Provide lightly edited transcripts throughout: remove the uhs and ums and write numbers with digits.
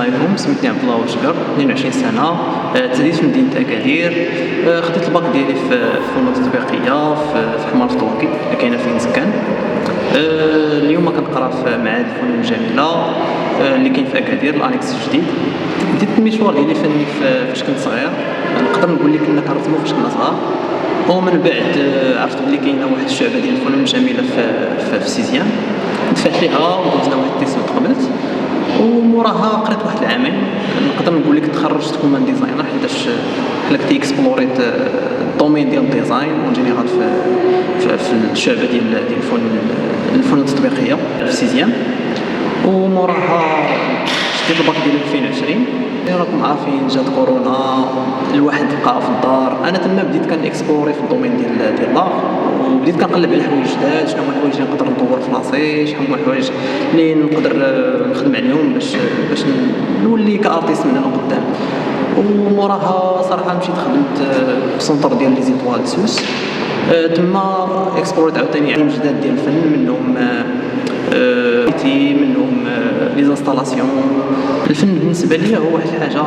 عليكم. سميتني عبد الله وشكر، 22 سنه، تزيد في مدينه اكادير. خديت الباك ديالي في فنون تطبيقيه في حمار الطوكي اللي كاينه في مسكان. اليوم كنقرا في معهد الفنون الجميله اللي كاين في اكادير، الانكس الجديد. بديت المشوار ديالي فني فاش كنت صغير، نقدر نقول لك ان كنرسمو فاش كنا صغار، ومن بعد عرفت بلي كاينه واحد الشعبه ديال الفنون الجميله في سيزيام، دفعت ليها ودوزنا واحد التيست وتقبلت، وموراها قريت واحد العامين. نقدر نقول لك تخرجت كومان ديزاينر، حيتاش حنا كنت اكسبلوريت الدومين ديال الديزاين اون جينيرال في الشعبه ديال الفنون التطبيقيه في سيزيام. وموراها شديت الباك ديال 2020. راكم عارفين جات كورونا، الواحد بقى في الدار. انا تما بديت كنكسبلوري في الدومين ديال لار، وبديت كنقلب على حوايج جداد، شنو هما الحوايج اللي نقدر نطور في راسي، شنو هما الحوايج اللي نقدر نخدم عليهم باش نولي كارتيست من هنا قدام. وموراها صراحه مشيت خدمت في سونتر ديال لي زيتوال سوس، تما اكسبلوريت عاوتاني علم جداد ديال الفن، منهم لي زانستالاسيون. الفن بالنسبه لي هو واحد الحاجه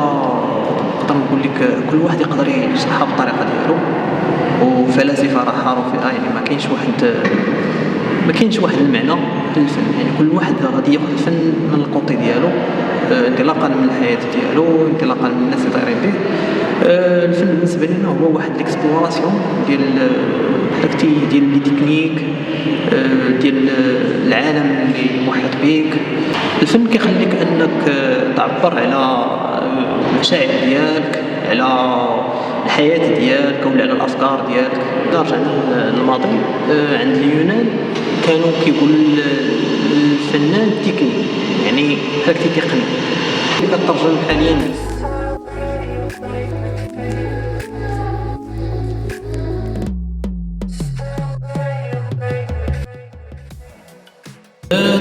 نقدر نقول لك كل واحد يقدر يشرحها بالطريقه ديالو، وفلاسفه راه حاروا فيها، يعني ما كاينش واحد المعنى للفن، يعني كل واحد غادي ياخذ الفن من الكوتي ديالو، انطلاقا من الحياه ديالو، انطلاقا من الناس اللي دايرين به. الفن بالنسبه لنا هو واحد الاكسبلوراسيون ديال لي تكنيك ديال العالم اللي محيط بك. الفن كيخليك انك تعبر على المشاعر ديالك، على الحياه ديالك، ولا على الافكار ديالك. رجعنا للماضي، عند اليونان كانوا كيقول الفنان تكني، يعني بحال تيقني. كترجم حاليا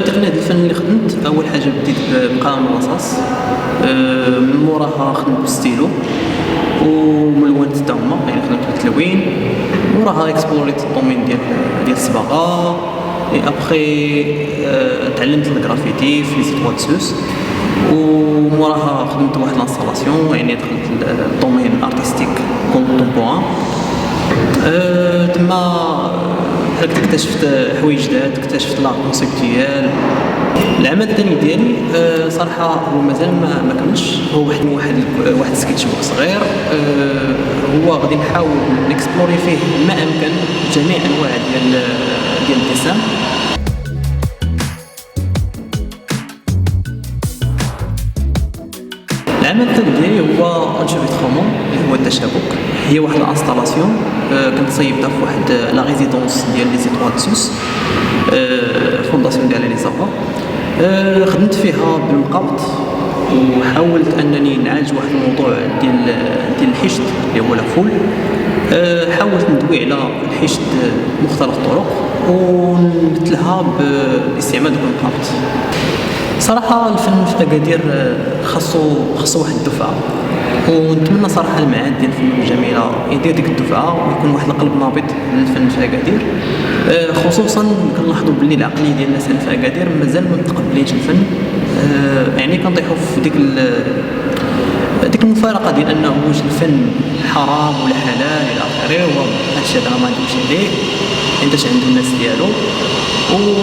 تقنية الفن اللي خدمت. اول حاجه بديت بقلم الرصاص، من موراها خدمت بالستيلو وملونت حتى هما، يعني خدمت بالتلوين. موراها اكسبلوريت الدومين ديال الصباغه. ابخي تعلمت الجرافيتي في ليزيتوال سوس، وموراها خدمت واحد لانستالاسيون، يعني دخلت الدومين ارتستيك كونتمبوران. تما اكتشفت حوايج جداد، اكتشفت لا كونسيبتيال. العمل الثاني ديالي صراحه هو مازال ما كملش، هو واحد سكيتش بوك صغير. هو غادي نحاول نكسبلوري فيه ما امكن جميع انواع ديال الديسان. العمل الثاني ديالي هو انشوفيترومون، اللي هو التشابك. هي واحد الانستالاسيون كنت صيبتها في واحد لا ريزيدونس ديال لي زيتوال سوس، فونداسيون ديال لي زافا. خدمت فيها بالمقابض، وحاولت انني نعالج واحد الموضوع ديال الحشد اللي هو لافول. حاولت ندوي على الحشد بمختلف الطرق ونمثلها باستعمال المقابض. صراحه الفن في اكادير خاصو واحد الدفعه، ونتمنى صراحه المعهد ديال الفنون الجميله يدير ديك الدفعه ويكون واحد القلب نابض للفن في اكادير. خصوصا كنلاحظوا باللي العقليه ديال الناس في اكادير مازال ما متقبلينش الفن. يعني كنطيحوا في ديك المفارقه ديال انه واش الفن حرام ولا حلال الى اخره، وهادشي هذا ما عندهمش عليه، حيتاش عند الناس ديالو.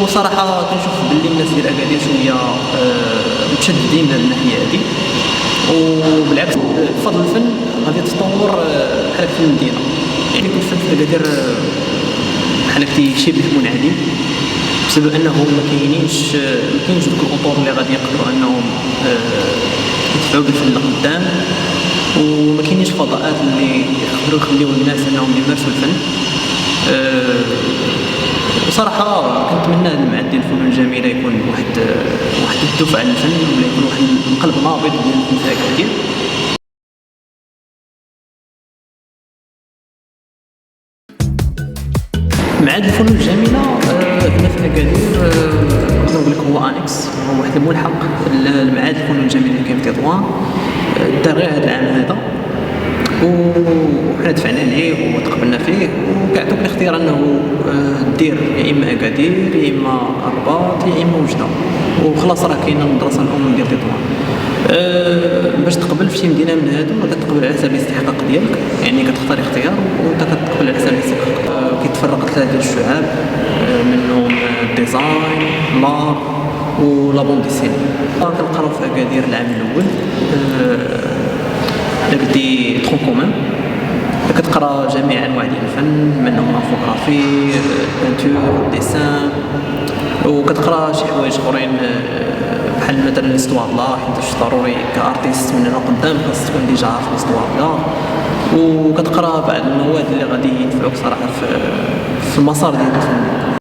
وصراحه كنشوف باللي الناس ديال اكادير شويه متشددين من الناحيه هذه، وبالعكس بفضل الفن غادي تطور بحال في المدينه. يعني كل الفن في اكادير بحال شبه منعدم، بسبب انه ما كاينش دوك الاطور اللي غادي يقدروا انهم يدفعوا بالفن لقدام، وما كاينينش فضاءات اللي يقدروا يخليو الناس انهم يمارسوا الفن. بصراحه كنتمنى المعهد ديال الفنون الجميله يكون واحد الدفعه للفن، ولا يكون واحد القلب نابض ديال الفن في اكادير. معهد الفنون الجميله هنا في اكادير نقدر نقول لك هو انكس، هو واحد الملحق لمعهد الفنون الجميله اللي كاين في تطوان. دار غير هذا العام هذا، وحنا دفعنا عليه وتقبلنا فيه، وكيعطوك الاختيار انه دير يا اما اكادير يا اما الرباط يا اما وجده، وخلاص راه كاينه المدرسه الام ديال تطوان. باش تقبل في شي مدينه من هادو كتقبل على حسب الاستحقاق ديالك، يعني كتختار اختيار وانت كتقبل على حسب الاستحقاق. كيتفرق ثلاثه ديال الشعاب، منهم الديزاين، لار ولا بون ديسيني. كنقراو في اكادير العام الاول الا بدي ترون كومون، كتقرا جميع انواع ديال الفن، منهم الفوتوغرافي، البانتور، الديسان، وكتقرا شي حوايج اخرين بحال مثلا ليستوار لار، حيت ضروري كارتيست من هنا قدام خاص تكون ديجا عارف ليستوار لار. وكتقرا بعض المواد اللي غادي ينفعوك صراحه في المسار ديال الفن.